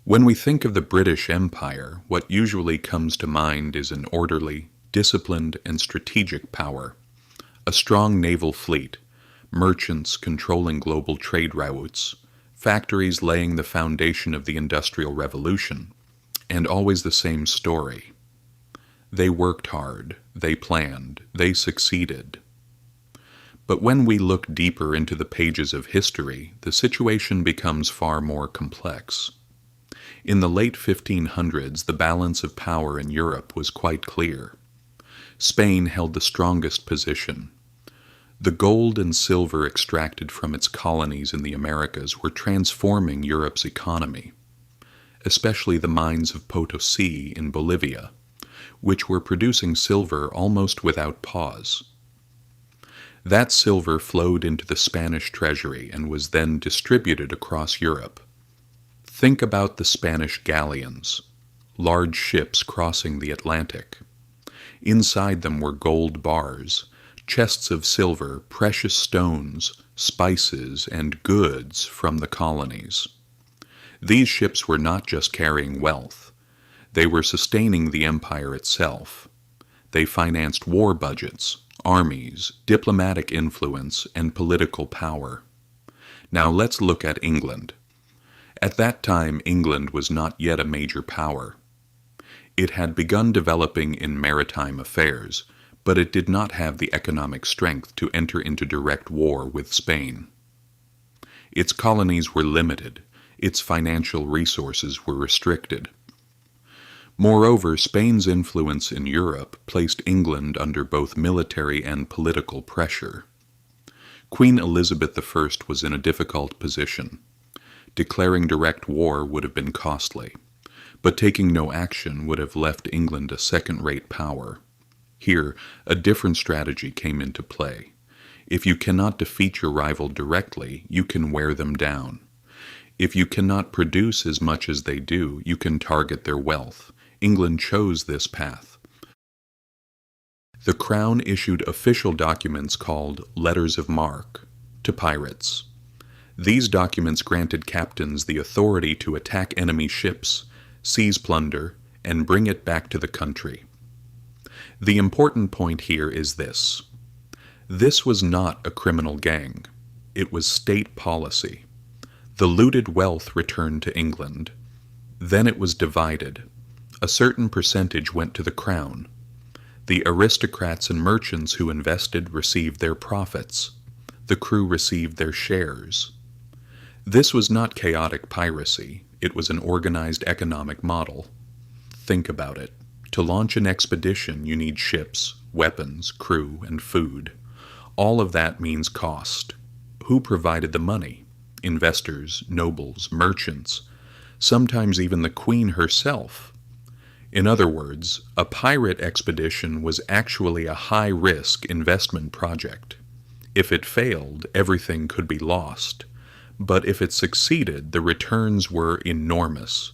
When we think of the British Empire, what usually comes to mind is an orderly, disciplined, and strategic power, a strong naval fleet, merchants controlling global trade routes, factories laying the foundation of the Industrial Revolution, and always the same story. They worked hard, they planned, they succeeded. But when we look deeper into the pages of history, the situation becomes far more complex. In the late 1500s, the balance of power in Europe was quite clear. Spain held the strongest position. The gold and silver extracted from its colonies in the Americas were transforming Europe's economy, especially the mines of Potosi in Bolivia, which were producing silver almost without pause. That silver flowed into the Spanish treasury and was then distributed across Europe. Think about the Spanish galleons, large ships crossing the Atlantic. Inside them were gold bars, chests of silver, precious stones, spices, and goods from the colonies. These ships were not just carrying wealth. They were sustaining the empire itself. They financed war budgets, armies, diplomatic influence, and political power. Now let's look at England. At that time, England was not yet a major power. It had begun developing in maritime affairs, but it did not have the economic strength to enter into direct war with Spain. Its colonies were limited, its financial resources were restricted. Moreover, Spain's influence in Europe placed England under both military and political pressure. Queen Elizabeth I was in a difficult position. Declaring direct war would have been costly, but taking no action would have left England a second-rate power. Here, a different strategy came into play. If you cannot defeat your rival directly, you can wear them down. If you cannot produce as much as they do, you can target their wealth. England chose this path. The Crown issued official documents called letters of marque to pirates. These documents granted captains the authority to attack enemy ships, seize plunder, and bring it back to the country. The important point here is this. This was not a criminal gang. It was state policy. The looted wealth returned to England. Then it was divided. A certain percentage went to the Crown. The aristocrats and merchants who invested received their profits. The crew received their shares. This was not chaotic piracy. It was an organized economic model. Think about it. To launch an expedition, you need ships, weapons, crew, and food. All of that means cost. Who provided the money? Investors, nobles, merchants, sometimes even the Queen herself. In other words, a pirate expedition was actually a high-risk investment project. If it failed, everything could be lost. But if it succeeded, the returns were enormous.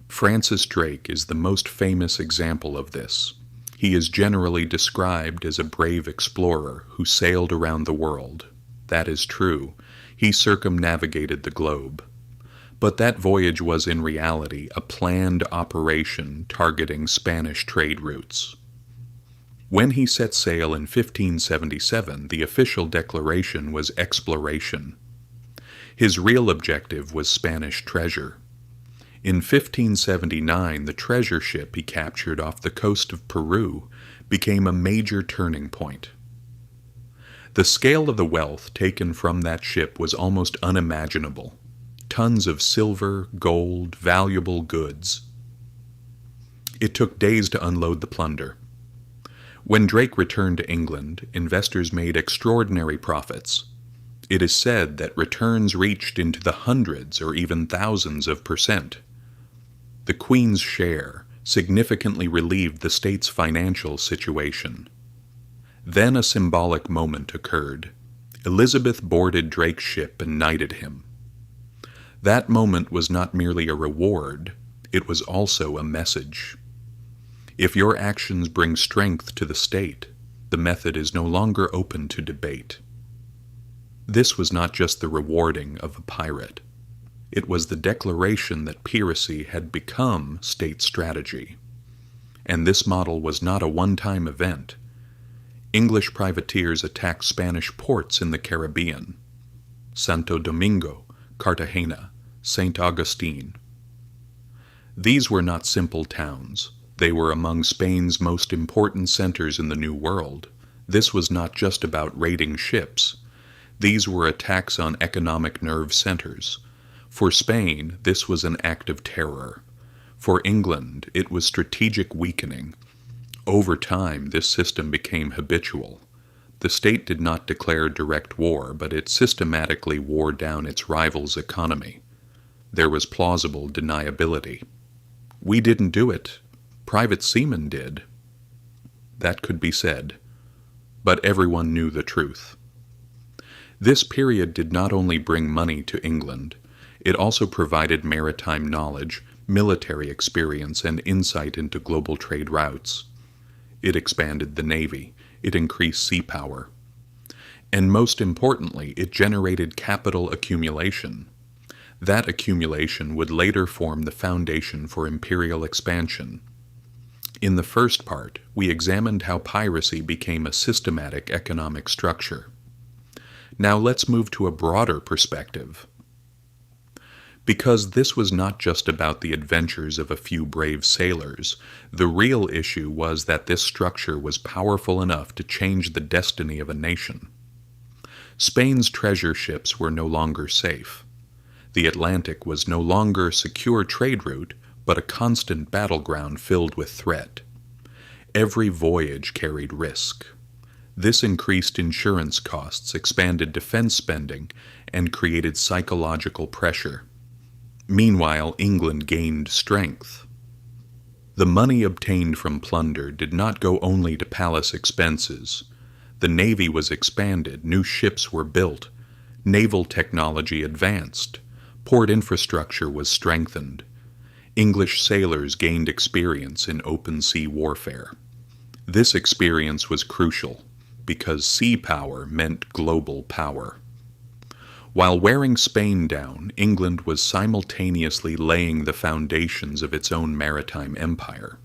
Francis Drake is the most famous example of this. He is generally described as a brave explorer who sailed around the world. That is true. He circumnavigated the globe. But that voyage was in reality a planned operation targeting Spanish trade routes. When he set sail in 1577, the official declaration was exploration. His real objective was Spanish treasure. In 1579, the treasure ship he captured off the coast of Peru became a major turning point. The scale of the wealth taken from that ship was almost unimaginable. Tons of silver, gold, valuable goods. It took days to unload the plunder. When Drake returned to England, investors made extraordinary profits. It is said that returns reached into the hundreds or even thousands of %. The Queen's share significantly relieved the state's financial situation. Then a symbolic moment occurred. Elizabeth boarded Drake's ship and knighted him. That moment was not merely a reward, it was also a message. If your actions bring strength to the state, the method is no longer open to debate. This was not just the rewarding of a pirate. It was the declaration that piracy had become state strategy. And this model was not a one-time event. English privateers attacked Spanish ports in the Caribbean: Santo Domingo, Cartagena, St. Augustine. These were not simple towns. They were among Spain's most important centers in the New World. This was not just about raiding ships. These were attacks on economic nerve centers. For Spain, this was an act of terror. For England, it was strategic weakening. Over time, this system became habitual. The state did not declare direct war, but it systematically wore down its rival's economy. There was plausible deniability. We didn't do it. Private seamen did. That could be said. But everyone knew the truth. This period did not only bring money to England, it also provided maritime knowledge, military experience, and insight into global trade routes. It expanded the Navy. It increased sea power. And most importantly, it generated capital accumulation. That accumulation would later form the foundation for imperial expansion. In the first part, we examined how piracy became a systematic economic structure. Now let's move to a broader perspective. Because this was not just about the adventures of a few brave sailors, the real issue was that this structure was powerful enough to change the destiny of a nation. Spain's treasure ships were no longer safe. The Atlantic was no longer a secure trade route, but a constant battleground filled with threat. Every voyage carried risk. This increased insurance costs, expanded defense spending, and created psychological pressure. Meanwhile, England gained strength. The money obtained from plunder did not go only to palace expenses. The navy was expanded, new ships were built, naval technology advanced, port infrastructure was strengthened. English sailors gained experience in open sea warfare. This experience was crucial, because sea power meant global power. While wearing Spain down, England was simultaneously laying the foundations of its own maritime empire.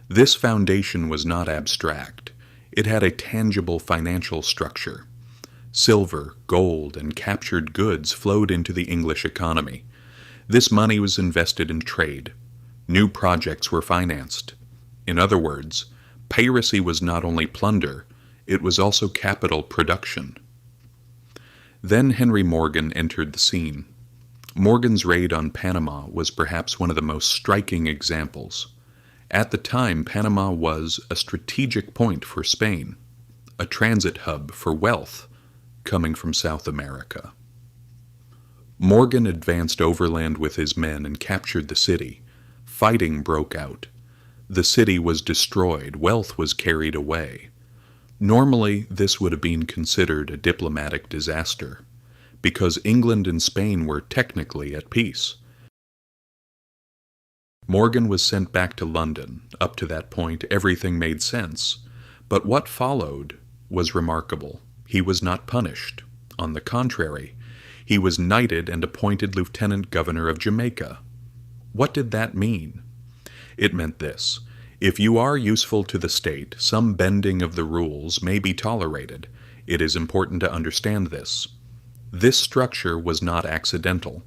This foundation was not abstract. It had a tangible financial structure. Silver, gold, and captured goods flowed into the English economy. This money was invested in trade. New projects were financed. In other words, piracy was not only plunder, it was also capital production. Then Henry Morgan entered the scene. Morgan's raid on Panama was perhaps one of the most striking examples. At the time, Panama was a strategic point for Spain, a transit hub for wealth coming from South America. Morgan advanced overland with his men and captured the city. Fighting broke out. The city was destroyed, wealth was carried away. Normally, this would have been considered a diplomatic disaster, because England and Spain were technically at peace. Morgan was sent back to London. Up to that point, everything made sense. But what followed was remarkable. He was not punished. On the contrary, he was knighted and appointed Lieutenant Governor of Jamaica. What did that mean? It meant this: if you are useful to the state, some bending of the rules may be tolerated. It is important to understand this. This structure was not accidental.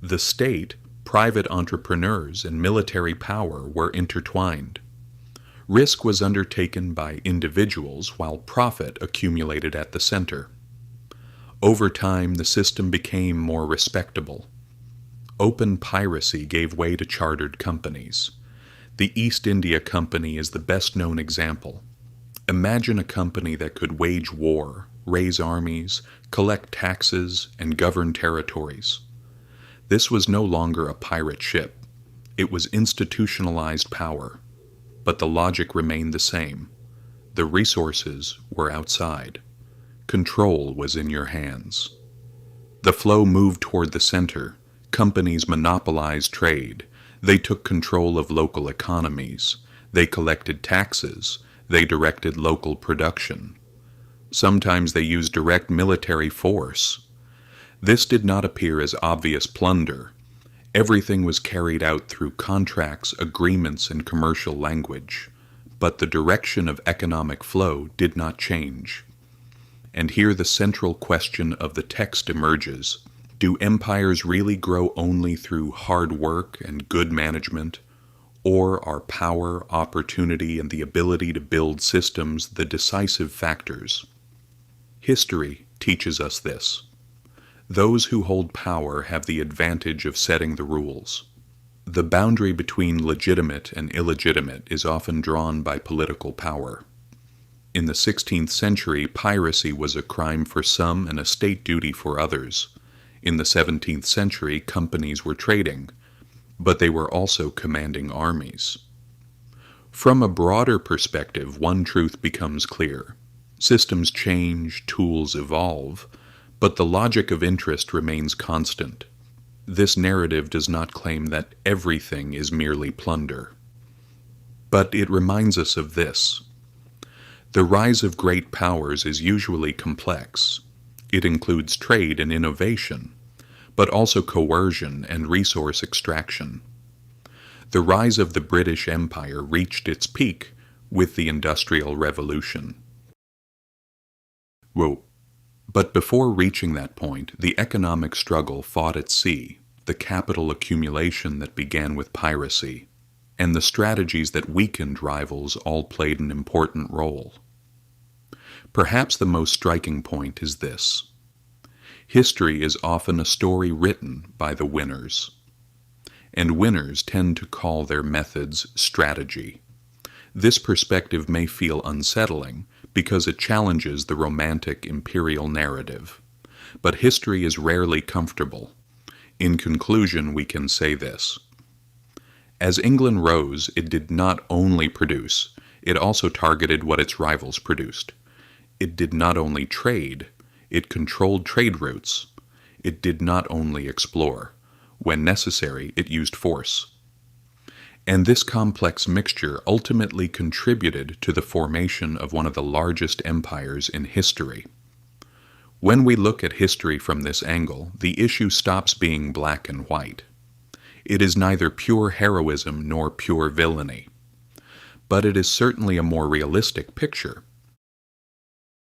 The state, private entrepreneurs, and military power were intertwined. Risk was undertaken by individuals while profit accumulated at the center. Over time, the system became more respectable. Open piracy gave way to chartered companies. The East India Company is the best-known example. Imagine a company that could wage war, raise armies, collect taxes, and govern territories. This was no longer a pirate ship. It was institutionalized power. But the logic remained the same. The resources were outside. Control was in your hands. The flow moved toward the center. Companies monopolized trade. They took control of local economies. They collected taxes. They directed local production. Sometimes they used direct military force. This did not appear as obvious plunder. Everything was carried out through contracts, agreements, and commercial language, but the direction of economic flow did not change. And here the central question of the text emerges. Do empires really grow only through hard work and good management, or are power, opportunity, and the ability to build systems the decisive factors? History teaches us this. Those who hold power have the advantage of setting the rules. The boundary between legitimate and illegitimate is often drawn by political power. In the 16th century, piracy was a crime for some and a state duty for others. In the 17th century, companies were trading, but they were also commanding armies. From a broader perspective, one truth becomes clear. Systems change, tools evolve, but the logic of interest remains constant. This narrative does not claim that everything is merely plunder. But it reminds us of this. The rise of great powers is usually complex. It includes trade and innovation, but also coercion and resource extraction. The rise of the British Empire reached its peak with the Industrial Revolution. But before reaching that point, the economic struggle fought at sea, the capital accumulation that began with piracy, and the strategies that weakened rivals all played an important role. Perhaps the most striking point is this. History is often a story written by the winners, and winners tend to call their methods strategy. This perspective may feel unsettling because it challenges the romantic imperial narrative, but history is rarely comfortable. In conclusion, we can say this. As England rose, it did not only produce, it also targeted what its rivals produced. It did not only trade, it controlled trade routes. It did not only explore. When necessary, it used force. And this complex mixture ultimately contributed to the formation of one of the largest empires in history. When we look at history from this angle, the issue stops being black and white. It is neither pure heroism nor pure villainy. But it is certainly a more realistic picture.